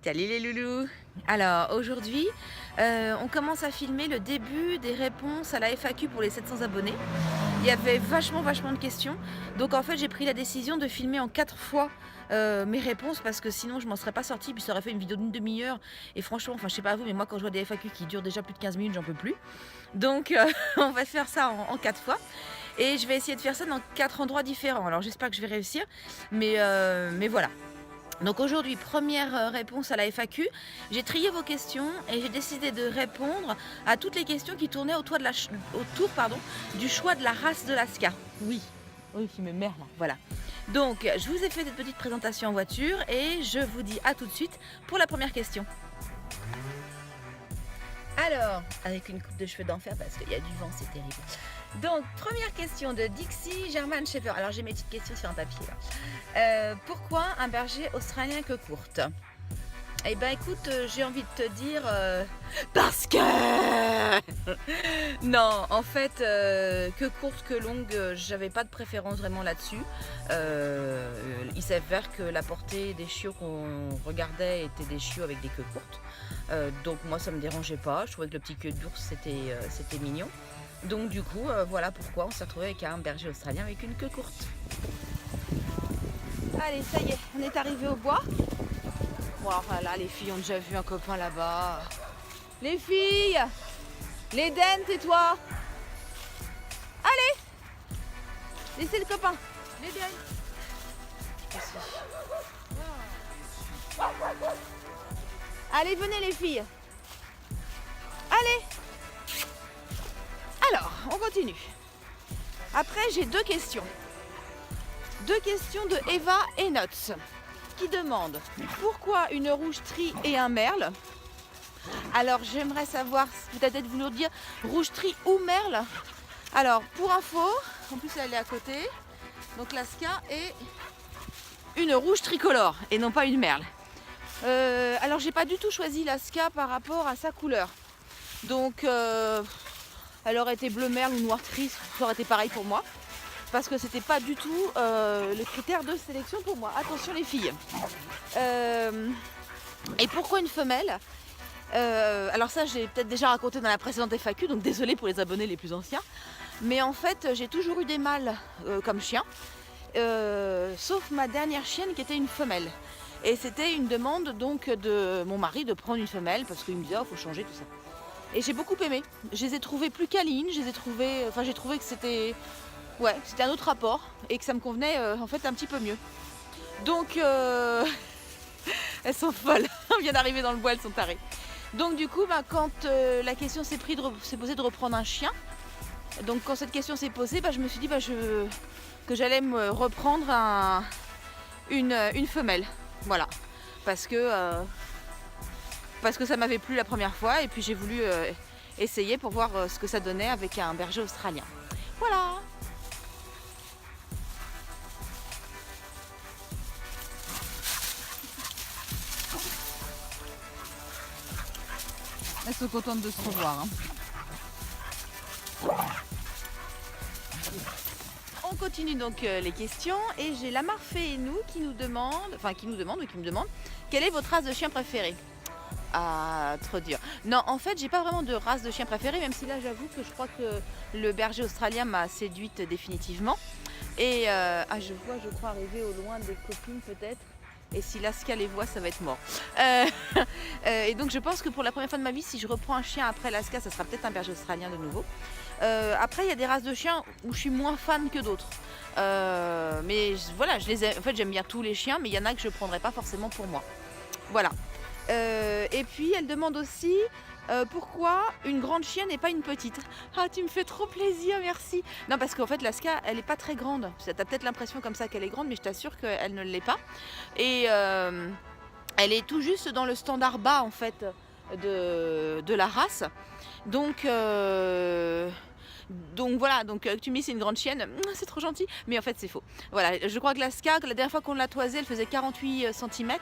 Salut les loulous. Alors aujourd'hui, on commence à filmer le début des réponses à la FAQ pour les 700 abonnés. Il y avait vachement de questions. Donc en fait j'ai pris la décision de filmer en 4 fois mes réponses parce que sinon je m'en serais pas sortie. Puis ça aurait fait une vidéo d'une demi-heure. Et franchement, enfin je sais pas à vous, mais moi quand je vois des FAQ qui durent déjà plus de 15 minutes, j'en peux plus. Donc on va faire ça en 4 fois. Et je vais essayer de faire ça dans 4 endroits différents. Alors j'espère que je vais réussir. Mais voilà. Donc aujourd'hui, première réponse à la FAQ. J'ai trié vos questions et j'ai décidé de répondre à toutes les questions qui tournaient autour du choix de la race de l'Aska. Oui, qui me merde là, voilà. Donc je vous ai fait cette petite présentation en voiture et je vous dis à tout de suite pour la première question. Alors, avec une coupe de cheveux d'enfer parce qu'il y a du vent, c'est terrible. Donc, première question de Dixie German Shepherd. Alors, j'ai mes petites questions sur un papier là. Pourquoi un berger australien queue courte? Eh ben, écoute, j'ai envie de te dire parce que non, en fait, queue courte, queue longue, j'avais pas de préférence vraiment là-dessus. Il s'avère que la portée des chiots qu'on regardait étaient des chiots avec des queues courtes. Donc moi ça me dérangeait pas, je trouvais que le petit queue d'ours c'était mignon. Donc du coup voilà pourquoi on s'est retrouvé avec un berger australien avec une queue courte. Allez, ça y est, on est arrivé au bois. Bon, enfin là les filles ont déjà vu un copain là-bas. Les filles, l'Éden, tais-toi. Allez, laissez le copain. L'Éden. Allez, venez les filles. Allez. Alors, on continue. Après, j'ai deux questions. Deux questions de Eva et Nuts qui demandent pourquoi une rouge-tri et un merle. Alors, j'aimerais savoir, peut-être vous nous dire rouge-tri ou merle. Alors, pour info, en plus elle est à côté, donc l'Aska est une rouge tricolore et non pas une merle. Alors j'ai pas du tout choisi l'Aska par rapport à sa couleur. Donc elle aurait été bleu merle ou noir tri, ça aurait été pareil pour moi. Parce que c'était pas du tout le critère de sélection pour moi. Attention les filles. Et pourquoi une femelle? Alors ça j'ai peut-être déjà raconté dans la précédente FAQ, donc désolée pour les abonnés les plus anciens. Mais en fait j'ai toujours eu des mâles comme chien. Sauf ma dernière chienne qui était une femelle. Et c'était une demande donc de mon mari de prendre une femelle parce qu'il me disait oh, faut changer tout ça. Et j'ai beaucoup aimé. Je les ai trouvées plus câlines, j'ai trouvé que c'était un autre rapport et que ça me convenait en fait un petit peu mieux. Donc elles sont folles. On vient d'arriver dans le bois, elles sont tarées. Donc du coup quand la question s'est posée de reprendre un chien, donc quand cette question s'est posée, je me suis dit que j'allais me reprendre une femelle. Voilà, parce que ça m'avait plu la première fois et puis j'ai voulu essayer pour voir ce que ça donnait avec un berger australien. Voilà. Elles sont contentes de se revoir. Hein. On continue donc les questions et j'ai la Marfée et nous qui me demande quelle est votre race de chien préférée? Ah, trop dur. Non, en fait, j'ai pas vraiment de race de chien préférée, même si là, j'avoue que je crois que le berger australien m'a séduite définitivement. Et je crois arriver au loin des copines peut-être. Et si l'Aska les voit, ça va être mort. Et donc, je pense que pour la première fois de ma vie, si je reprends un chien après l'Aska, ça sera peut-être un berger australien de nouveau. Après, il y a des races de chiens où je suis moins fan que d'autres. Mais voilà, en fait, j'aime bien tous les chiens, mais il y en a que je ne prendrais pas forcément pour moi. Voilà. Et puis, elle demande aussi pourquoi une grande chienne et pas une petite. Ah, tu me fais trop plaisir, merci. Non, parce qu'en fait, l'Aska, elle n'est pas très grande. Tu as peut-être l'impression comme ça qu'elle est grande, mais je t'assure qu'elle ne l'est pas. Et elle est tout juste dans le standard bas, en fait, de la race. Donc voilà, tu me dis c'est une grande chienne, c'est trop gentil, mais en fait c'est faux. Voilà, je crois que l'Aska, la dernière fois qu'on l'a toisée, elle faisait 48 cm,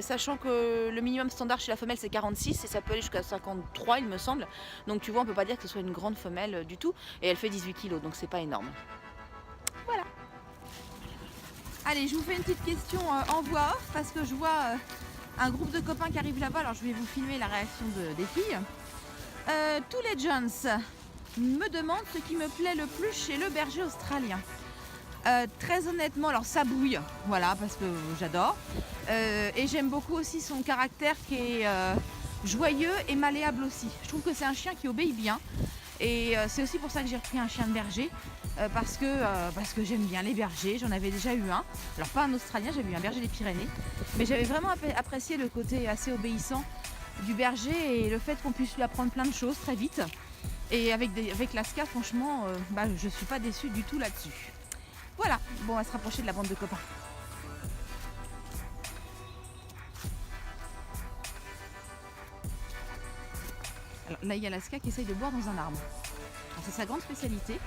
sachant que le minimum standard chez la femelle c'est 46 et ça peut aller jusqu'à 53 il me semble. Donc tu vois, on peut pas dire que ce soit une grande femelle du tout, et elle fait 18 kg, donc c'est pas énorme. Voilà. Allez, je vous fais une petite question en voix off parce que je vois un groupe de copains qui arrive là-bas. Alors je vais vous filmer la réaction des filles. Tous les Jones me demandent ce qui me plaît le plus chez le berger australien. Très honnêtement, alors ça bouille, voilà, parce que j'adore. Et j'aime beaucoup aussi son caractère qui est joyeux et malléable aussi. Je trouve que c'est un chien qui obéit bien. Et c'est aussi pour ça que j'ai repris un chien de berger. Parce que j'aime bien les bergers. J'en avais déjà eu un. Alors pas un Australien, j'avais eu un berger des Pyrénées. Mais j'avais vraiment apprécié le côté assez obéissant du berger et le fait qu'on puisse lui apprendre plein de choses très vite. Et avec Laska, franchement, je suis pas déçue du tout là-dessus. Voilà, bon, on va se rapprocher de la bande de copains. Alors là, il y a Laska qui essaye de boire dans un arbre. C'est sa grande spécialité,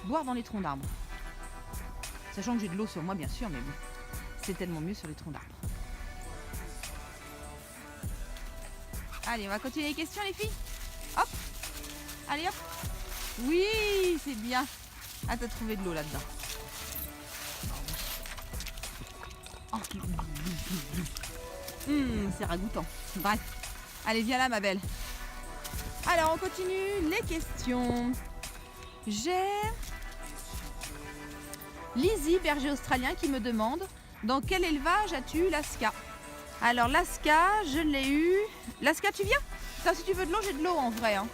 boire dans les troncs d'arbres. Sachant que j'ai de l'eau sur moi, bien sûr, mais bon, c'est tellement mieux sur les troncs d'arbres. Allez, on va continuer les questions, les filles. Hop, allez, hop. Oui, c'est bien. Ah, t'as trouvé de l'eau là-dedans. Oh. C'est ragoûtant. Bref. Allez, viens là, ma belle. Alors, on continue les questions. J'ai Lizzie, berger australien, qui me demande dans quel élevage as-tu eu Laska? Alors, Laska, je l'ai eu. Laska, tu viens? Ça, si tu veux de l'eau, j'ai de l'eau en vrai. Hein.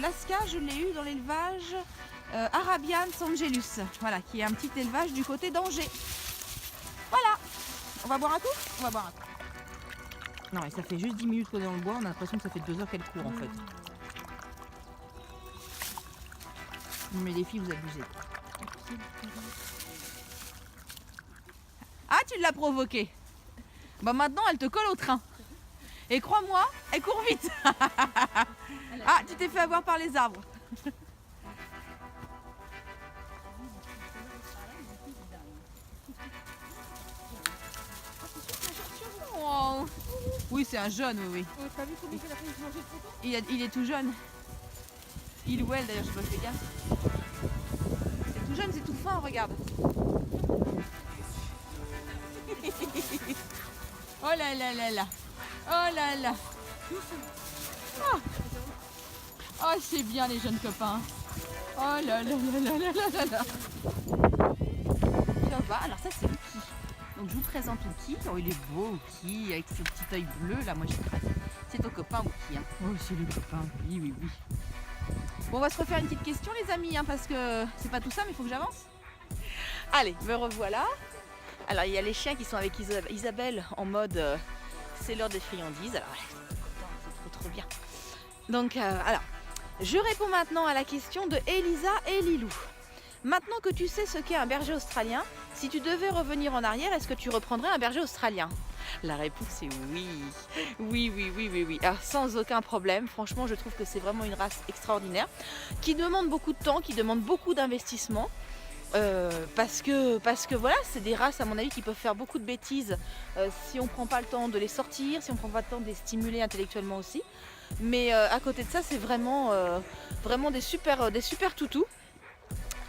Laska, je l'ai eu dans l'élevage Arabian Angelus, voilà, qui est un petit élevage du côté d'Angers. Voilà. On va boire un coup? On va boire un coup. Non, mais ça fait juste 10 minutes qu'on est dans le bois, on a l'impression que ça fait 2 heures qu'elle court en fait. Mais les filles, vous abusez. Ah, tu l'as provoquée. Bah maintenant, elle te colle au train. Et crois-moi, elle court vite. Ah, tu t'es fait avoir par les arbres. Oh. Oui, c'est un jeune, oui. Il est tout jeune. Il ou elle, d'ailleurs, je sais pas, fais gaffe. C'est tout jeune, c'est tout fin, regarde. Oh là là là là. Oh là là. Oh, oh c'est bien les jeunes copains. Oh là là là là là là là. Ça va, alors ça c'est Ouki. Donc je vous présente Ouki. Oh il est beau Ouki, avec ce petit œil bleu là, moi j'ai très. C'est ton copain Ouki. Hein. Oh c'est le copain, oui oui oui. Bon on va se refaire une petite question les amis, hein, parce que c'est pas tout ça mais il faut que j'avance. Allez, me revoilà. Alors il y a les chiens qui sont avec Isabelle en mode c'est l'heure des friandises. Alors c'est trop bien. Donc alors, je réponds maintenant à la question de Elisa et Lilou. Maintenant que tu sais ce qu'est un berger australien, si tu devais revenir en arrière, est-ce que tu reprendrais un berger australien? La réponse est oui. Oui, oui, oui, oui, oui. Alors, sans aucun problème, franchement, je trouve que c'est vraiment une race extraordinaire, qui demande beaucoup de temps, qui demande beaucoup d'investissement. Parce que voilà, c'est des races à mon avis qui peuvent faire beaucoup de bêtises si on prend pas le temps de les sortir, si on prend pas le temps de les stimuler intellectuellement aussi. Mais à côté de ça, c'est vraiment des super toutous.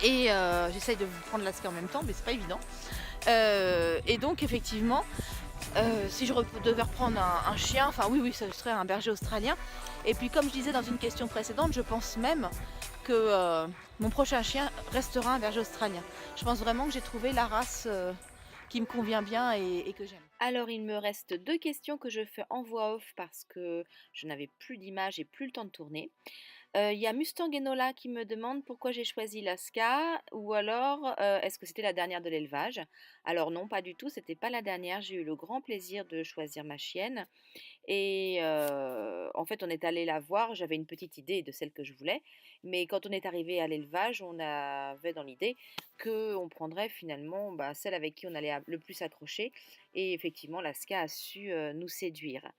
Et j'essaye de vous prendre Laska en même temps, mais c'est pas évident. Et donc effectivement, si je devais reprendre un chien, enfin oui, ça serait un berger australien. Et puis comme je disais dans une question précédente, je pense même que mon prochain chien restera un berger australien. Je pense vraiment que j'ai trouvé la race qui me convient bien et que j'aime. Alors il me reste 2 questions que je fais en voix off parce que je n'avais plus d'image et plus le temps de tourner. Il y a Mustang Enola qui me demande pourquoi j'ai choisi Laska ou alors est-ce que c'était la dernière de l'élevage? Alors non, pas du tout, c'était pas la dernière. J'ai eu le grand plaisir de choisir ma chienne et en fait on est allé la voir. J'avais une petite idée de celle que je voulais, mais quand on est arrivé à l'élevage, on avait dans l'idée qu'on prendrait finalement celle avec qui on allait le plus accrocher et effectivement Laska a su nous séduire.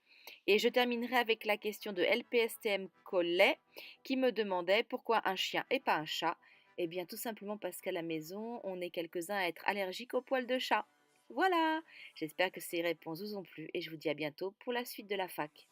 Et je terminerai avec la question de LPSTM Collet qui me demandait pourquoi un chien et pas un chat. Eh bien tout simplement parce qu'à la maison, on est quelques-uns à être allergiques aux poils de chat. Voilà, j'espère que ces réponses vous ont plu et je vous dis à bientôt pour la suite de la fac.